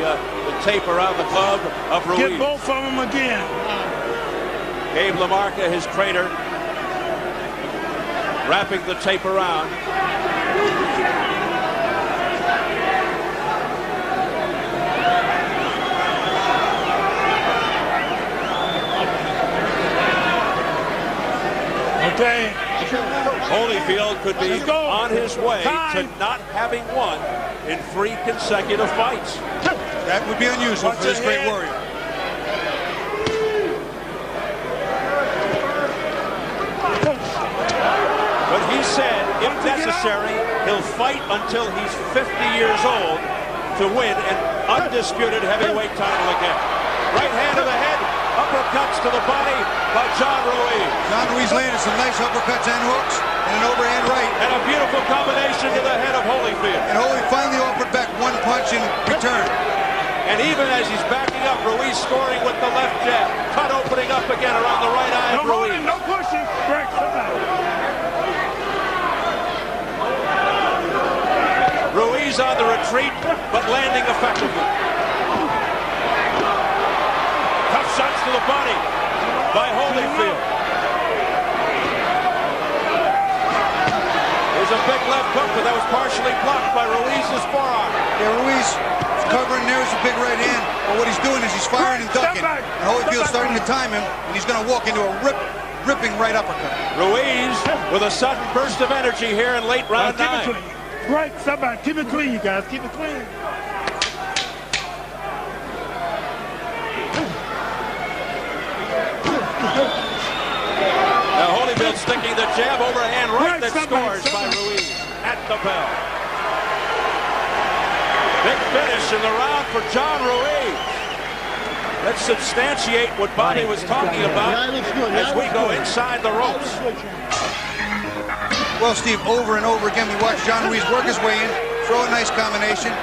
tape around the glove of Ruiz. Get both of them again. Gabe LaMarca, his trainer, wrapping the tape around. Okay. Holyfield could be on his way to not having won in 3 consecutive fights. That would be unusual for this great warrior. But he said, if necessary, he'll fight until he's 50 years old to win an undisputed heavyweight title again. Right hand to the head, uppercuts to the body by John Ruiz. John Ruiz landed some nice uppercuts and hooks, and an overhand right. And a beautiful combination to the head of Holyfield. And Holy finally offered back 1 punch in return. And even as he's backing up, Ruiz scoring with the left jab. Cut opening up again around the right eye of Ruiz. No pushing. Break, Ruiz on the retreat, but landing effectively. Tough shots to the body by Holyfield. There's a big left hook, but that was partially blocked by Ruiz's forearm. Yeah, Ruiz is covering there is a big right hand, but what he's doing is he's firing and ducking. And Holyfield's starting to time him, and he's going to walk into a ripping right uppercut. Ruiz with a sudden burst of energy here in late round 9. Break, somebody. Keep it clean, you guys. Keep it clean. Now Holyfield sticking the jab overhand right that scores by Ruiz at the bell. Big finish in the round for John Ruiz. Let's substantiate what Bobby was talking about as we go inside the ropes. Well, Steve, over and over again, we watched John Ruiz work his way in, throw a nice combination,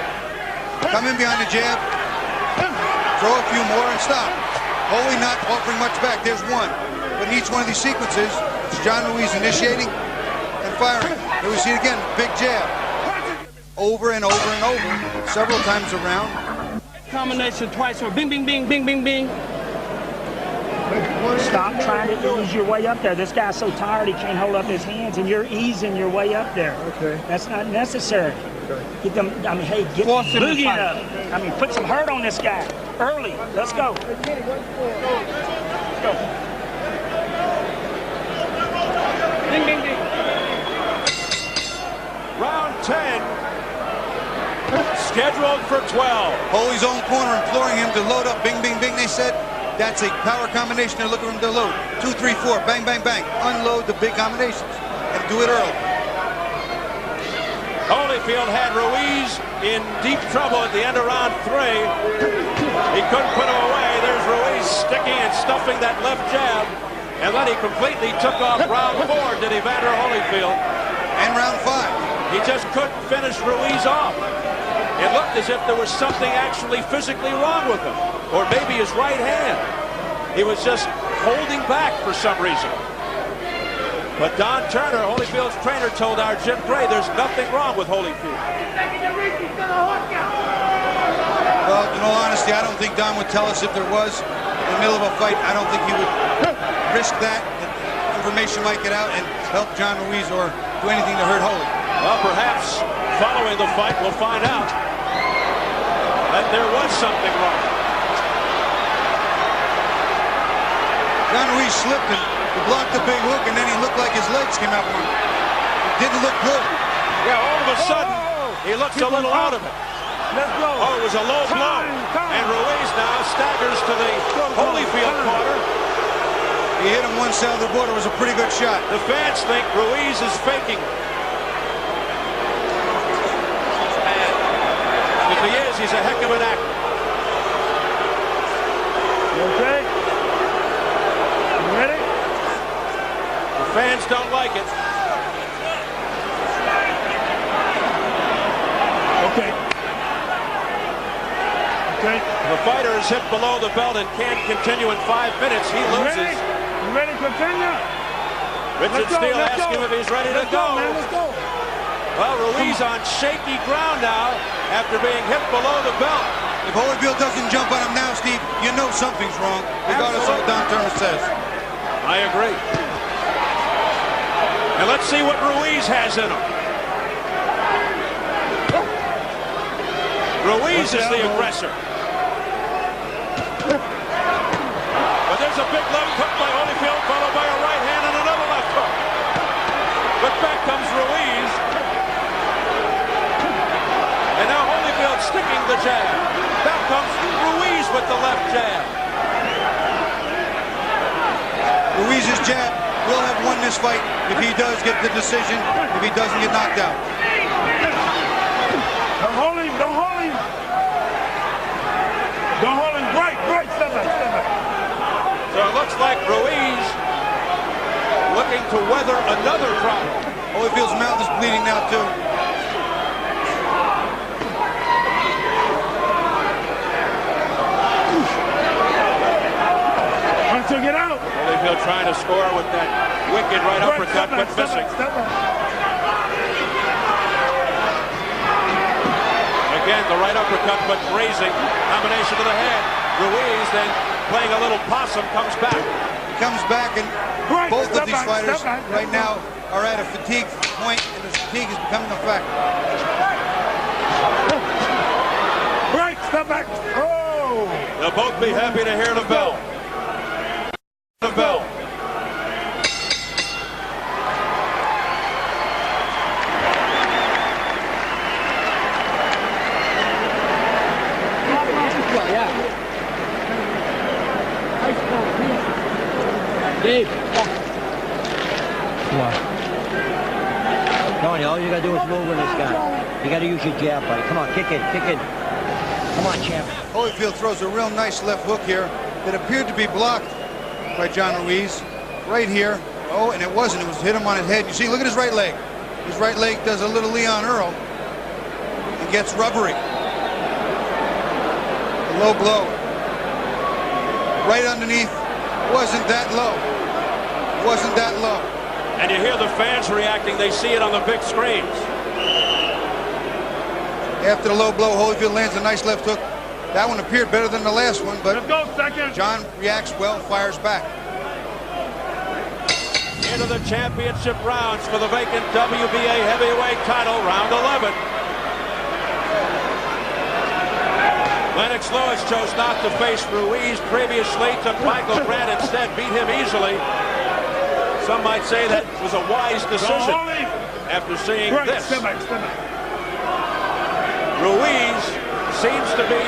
come in behind the jab, throw a few more, and stop. Holy not offering much back. There's one. But in each one of these sequences, it's John Ruiz initiating and firing. Here we see it again, big jab. Over and over and over, several times around. Combination twice, or bing, bing, bing, bing, bing, bing. Stop trying to ease your way up there. This guy's so tired he can't hold up his hands, and you're easing your way up there. Okay. That's not necessary. Okay. Get them. I mean, hey, get boogieing up. I mean, put some hurt on this guy early. Let's go. Let's go. Bing, bing, bing. Round 10. Scheduled for 12. Holy's own corner imploring him to load up. Bing, bing, bing. They said that's a power combination. They're looking for him to load. 2, 3, 4. Bang, bang, bang. Unload the big combinations and do it early. Holyfield had Ruiz in deep trouble at the end of round 3. He couldn't put him away. There's Ruiz sticking and stuffing that left jab. And then he completely took off round 4, did Evander Holyfield. And round 5. He just couldn't finish Ruiz off. It looked as if there was something actually physically wrong with him. Or maybe his right hand. He was just holding back for some reason. But Don Turner, Holyfield's trainer, told our Jim Gray there's nothing wrong with Holyfield. Well, in all honesty, I don't think Don would tell us if there was in the middle of a fight. I don't think he would risk that. Information might get out and help John Ruiz or do anything to hurt Holy. Well, perhaps following the fight, we'll find out that there was something wrong. John Ruiz slipped and blocked the big hook, and then he looked like his legs came out from him. It didn't look good. Yeah, all of a sudden, he looks a little out of it. Let's go. Oh, it was a low blow. And Ruiz now staggers to the Holyfield corner. He hit him one side of the border. It was a pretty good shot. The fans think Ruiz is faking. If he is, he's a heck of an actor. You okay? You ready? The fans don't like it. Okay. Okay. If a fighter is hit below the belt and can't continue in 5 minutes, he loses. You ready to continue? Richard Steele asked him if he's ready to go. Man, let's go. Well, Ruiz on shaky ground now after being hit below the belt. If Holyfield doesn't jump on him now, Steve, you know something's wrong, regardless of what Don Turner says. I agree. And let's see what Ruiz has in him. Ruiz is the aggressor. But there's a big left hook by Holyfield, followed by a right hand and another left hook. But back comes Ruiz. And now Holyfield sticking the jab. Back comes Ruiz with the left jab. Ruiz's jab will have won this fight if he does get the decision, if he doesn't get knocked out. Don't hold him, don't hold him. Don't hold him. Right, step back, step back. So it looks like Ruiz looking to weather another problem. Holyfield's mouth is bleeding now, too. To get out. Holyfield trying to score with that wicked right uppercut, but missing. Again, the right uppercut, but grazing. Combination to the head. Ruiz then playing a little possum, comes back. He comes back, and both of these fighters right now are at a fatigue point, and the fatigue is becoming a factor. Right, step back. Oh! They'll both be happy to hear the bell. The bell. Dave. What? Tony, all you gotta do is move with this guy. You gotta use your jab, buddy. Come on, kick it, kick it. Come on, champ. Holyfield throws a real nice left hook here that appeared to be blocked by John Ruiz. Right here. Oh, and it wasn't. It was hit him on his head. You see, look at his right leg. His right leg does a little Leon Earl and gets rubbery. A low blow. Right underneath. Wasn't that low. Wasn't that low. And you hear the fans reacting. They see it on the big screens. After the low blow, Holyfield lands a nice left hook. That one appeared better than the last one, but Let's go, second. John reacts well, fires back. Into the championship rounds for the vacant WBA heavyweight title, round 11. Lennox Lewis chose not to face Ruiz previously, took Michael Grant instead, beat him easily. Some might say that was a wise decision after seeing this. Ruiz seems to be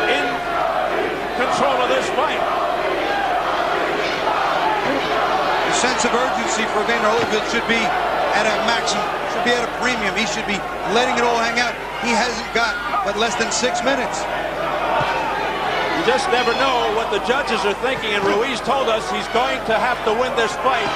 in control of this fight. The sense of urgency for Evander Holyfield should be at a maximum, should be at a premium. He should be letting it all hang out. He hasn't got but less than 6 minutes. You just never know what the judges are thinking, and Ruiz told us he's going to have to win this fight,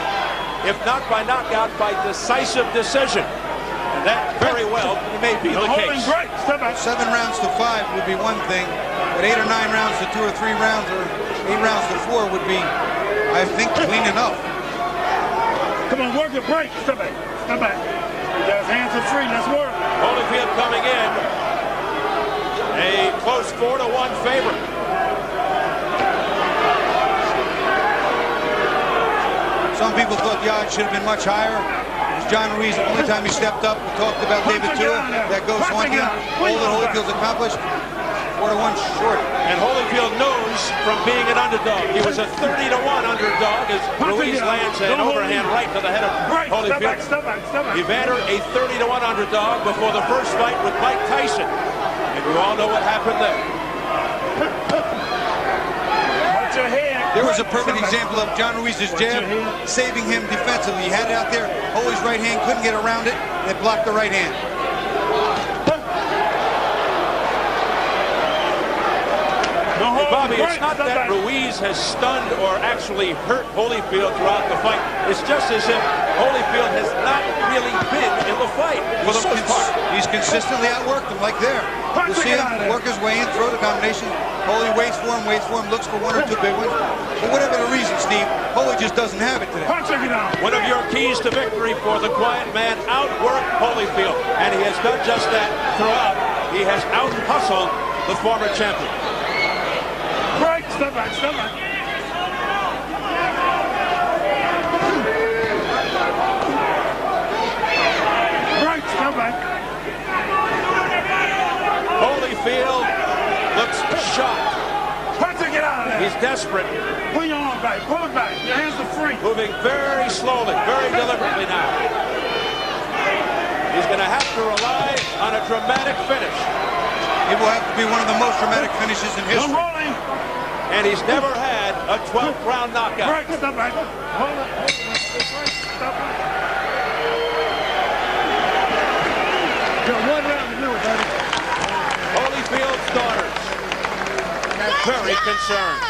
if not by knockout, by decisive decision. And that very well may be the case. 7 rounds to 5 would be one thing, but 8 or 9 rounds to 2 or 3 rounds, or 8 rounds to 4 would be, I think, clean enough. Come on, work it, break. Step back. Step back. You guys, hands are free. Let's work. Holyfield coming in, a close 4-1 favorite. Some people thought the odds should have been much higher. It was John Ruiz, the only time he stepped up. We talked about David Tua. That goes one thing. All that Holyfield's accomplished, 4-1 short. And Holyfield knows from being an underdog. He was a 30-1 underdog as Ruiz lands an overhand right to the head of Holyfield. Evander, a 30-1 underdog before the first fight with Mike Tyson. And you all know what happened there. Watch your head. There was a perfect example of John Ruiz's jab saving him defensively. He had it out there. Holy's right hand couldn't get around it. It blocked the right hand. Bobby, it's not that Ruiz has stunned or actually hurt Holyfield throughout the fight. It's just as if Holyfield has not really been in the fight for the most part. He's consistently outworked him, like there. You see him work his way in, throw the combination. Holy waits for him, looks for 1 or 2 big ones. For whatever the reason, Steve, Holy just doesn't have it today. One of your keys to victory for the quiet man, outwork Holyfield. And he has done just that throughout. He has out-hustled the former champion. Break, step back, step back. Break, step back. Holyfield looks shocked. Punch it, get out of there. He's desperate. Pull your arm back, pull it back. Your hands are free. Moving very slowly, very deliberately now. He's going to have to rely on a dramatic finish. It will have to be one of the most dramatic finishes in history. No rolling. And he's never had a 12th round knockout. Break, step back. Hold it. Break, step back. Got 1 round to do it, buddy. Holyfield's daughters very concerned.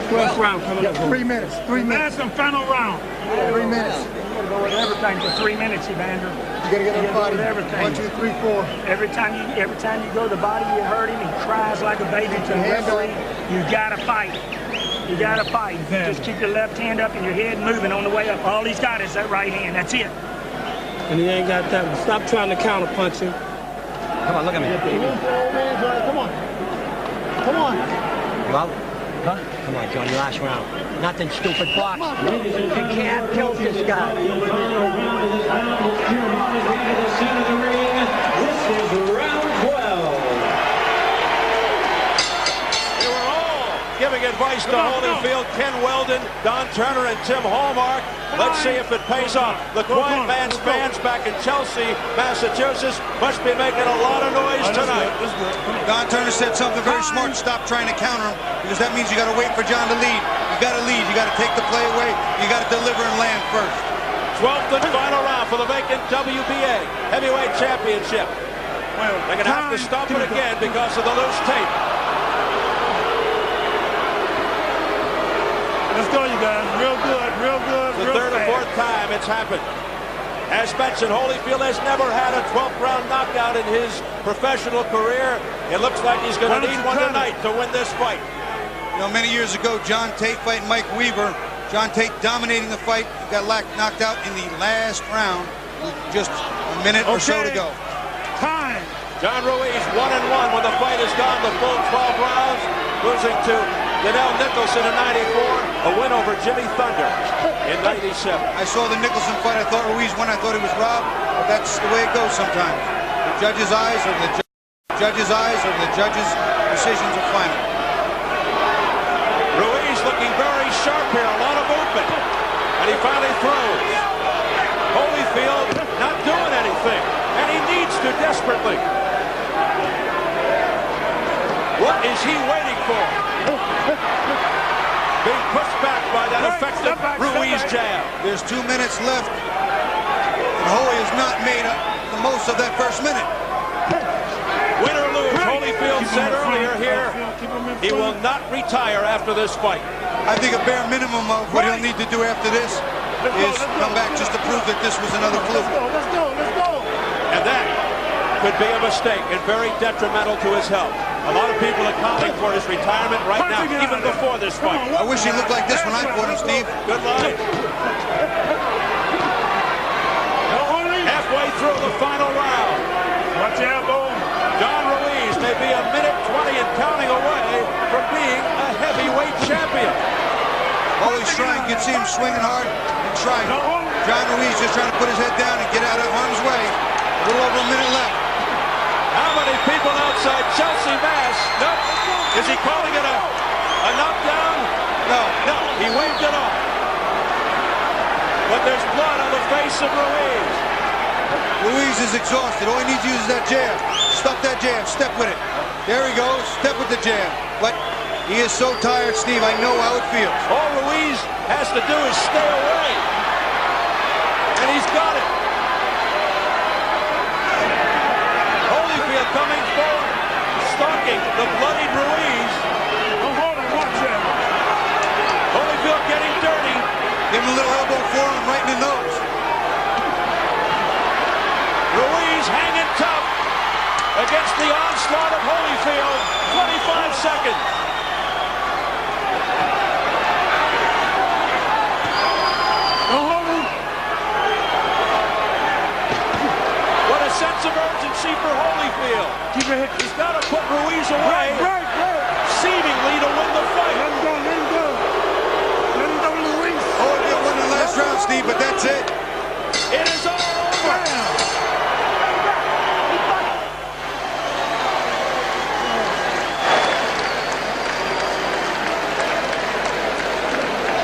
Twelfth round coming up. 3 minutes. 3 minutes. Last and final round. 3 minutes. You gotta go with everything for 3 minutes, Evander. You gotta get on the body. Everything. 1, 2, 3, 4. Every time you go, the body you hurt him. He cries like a baby to the referee. You gotta fight. You gotta fight. Just keep your left hand up and your head moving on the way up. All he's got is that right hand. That's it. And he ain't got that. Stop trying to counter punch him. Come on, look at me. Come on. Come on. You out? Huh? Come on, Johnny, last round. Nothing stupid, box. You can't kill this guy. This is round 12. They were all giving advice to Holyfield, Ken Weldon, Don Turner, and Tim Hallmark. Let's see if it pays off. The Quiet Man's fans back in Chelsea, Massachusetts, must be making a lot of noise tonight. Don Turner said something very smart. Stop trying to counter him, because that means you got to wait for John to lead. You got to lead. You got to take the play away. You got to deliver and land first. 12th and final round for the vacant WBA Heavyweight Championship. They're going to have to stop it again because of the loose tape. Let's go, you guys. Real good, real good, The third or fourth time it's happened. As mentioned, Holyfield has never had a 12th round knockout in his professional career. It looks like he's going to need one tonight to win this fight. You know, many years ago, John Tate fighting Mike Weaver. John Tate dominating the fight. He got knocked out in the last round with just a minute or so to go. Time. John Ruiz 1-1 when the fight has gone the full 12 rounds, losing to Danell Nicholson in 94, a win over Jimmy Thunder in 97. I saw the Nicholson fight. I thought Ruiz won. I thought he was robbed. But that's the way it goes sometimes. The judges' eyes are the judges' decisions are final. Ruiz looking very sharp here, a lot of movement, and he finally throws. Holyfield not doing anything, and he needs to desperately. What is he waiting for? Being pushed back by that effective Ruiz jab. There's 2 minutes left, and Holy has not made the most of that first minute. Win or lose, Holyfield said earlier here, he will not retire after this fight. I think a bare minimum of what he'll need to do after this is come back just to prove that this was another fluke. Let's go. And that could be a mistake and very detrimental to his health. A lot of people are calling for his retirement right now, even before this fight. I wish he looked like this when I fought him, Steve. Good line. Halfway through the final round. Watch out, boy. John Ruiz may be a minute 20 and counting away from being a heavyweight champion. Holy's trying. You can see him swinging hard and trying. John Ruiz just trying to put his head down and get out of harm's way. A little over a minute left. How many people outside Chelsea, Mass? Nope. Is he calling it a knockdown? No, he waved it off. But there's blood on the face of Ruiz. Ruiz is exhausted. All he needs to use is that jab. Stop that jab. Step with it. There he goes. Step with the jab. But he is so tired, Steve. I know how it feels. All Ruiz has to do is stay away. And he's got it. Holyfield coming forward, stalking the bloodied Ruiz. Holyfield getting dirty. Give him a little elbow forearm right in the nose. Ruiz hanging tough against the onslaught of Holyfield. 25 seconds. What a sense of urgency for Holyfield. He's got to put Ruiz away, seemingly to win the fight. Let him go, Luis. Holyfield won the last round, Steve, but that's it. It is all over.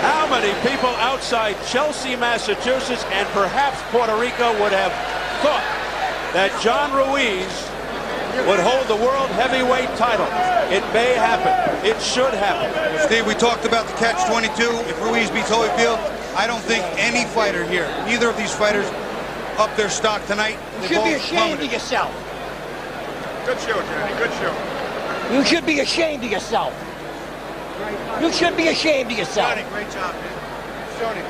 How many people outside Chelsea, Massachusetts, and perhaps Puerto Rico would have thought that John Ruiz would hold the world heavyweight title? It may happen. It should happen. Steve, we talked about the catch-22. If Ruiz beats Holyfield, I don't think any fighter here, either of these fighters, up their stock tonight. You should be ashamed of yourself. Good show, Johnny. Good show. You should be ashamed of yourself. You should be ashamed of yourself. Johnny, great job, man. Johnny,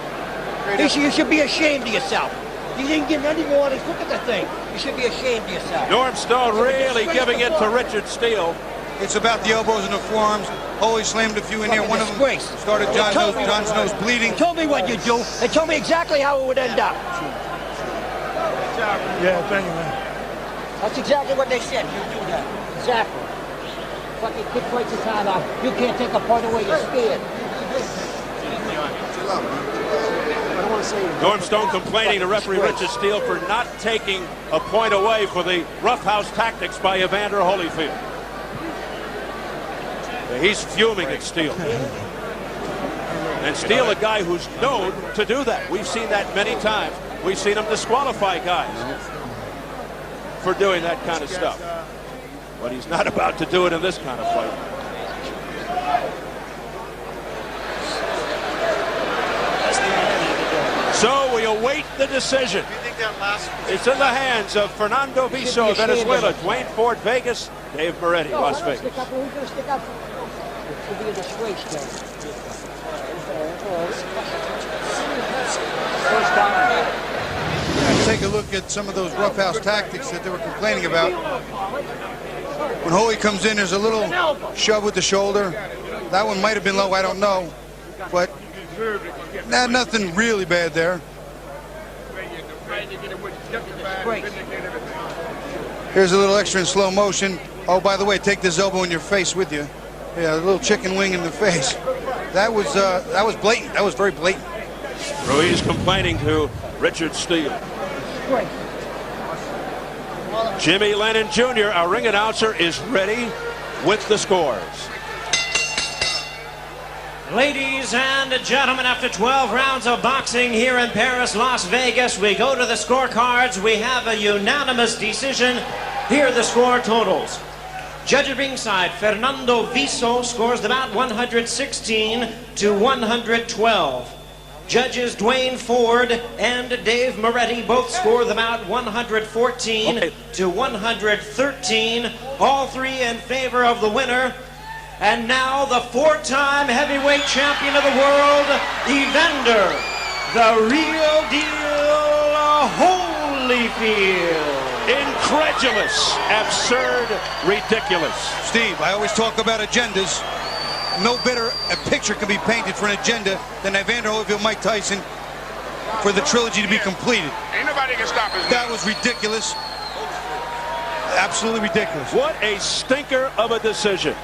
You should be ashamed of yourself. You didn't give any warnings. Look at the thing. You should be ashamed of yourself. Norm Stone really giving it to Richard Steele. It's about the elbows and the forearms. Holy slammed a few in there. One of them started John's nose bleeding. They told me what you'd do. They told me exactly how it would end up. Yeah, thank you, man. That's exactly what they said. You do that. Exactly. Fucking kid fights his heart out. You can't take a point away. You're scared. Norm Stone complaining to referee Richard Steele for not taking a point away for the roughhouse tactics by Evander Holyfield. He's fuming at Steele. And Steele, a guy who's known to do that. We've seen that many times. We've seen him disqualify guys for doing that kind of stuff. But he's not about to do it in this kind of fight. So we await the decision. It's in the hands of Fernando Viso, Venezuela, Dwayne Ford, Vegas, Dave Moretti, Las Vegas. Stick up. Who's going to stick up? It should be a disgrace, First down. Take a look at some of those roughhouse tactics that they were complaining about. When Holy comes in, there's a little shove with the shoulder. That one might have been low, I don't know. But nothing really bad there. Here's a little extra in slow motion. Oh, by the way, take this elbow in your face with you. Yeah, a little chicken wing in the face. That was blatant. That was very blatant. Ruiz complaining to Richard Steele. Jimmy Lennon Jr., our ring announcer, is ready with the scores. Ladies and gentlemen, after 12 rounds of boxing here in Paris, Las Vegas, we go to the scorecards. We have a unanimous decision. Here are the score totals. Judge at ringside, Fernando Viso scores the bout 116 to 112. Judges Dwayne Ford and Dave Moretti both score the bout 114 to 113. All three in favor of the winner. And now the four-time heavyweight champion of the world, Evander, the real deal, Holyfield. Incredulous, absurd, ridiculous. Steve, I always talk about agendas. No better a picture can be painted for an agenda than Evander Holyfield, Mike Tyson, for the trilogy to be completed. Ain't nobody can stop us. That was ridiculous. Absolutely ridiculous. What a stinker of a decision.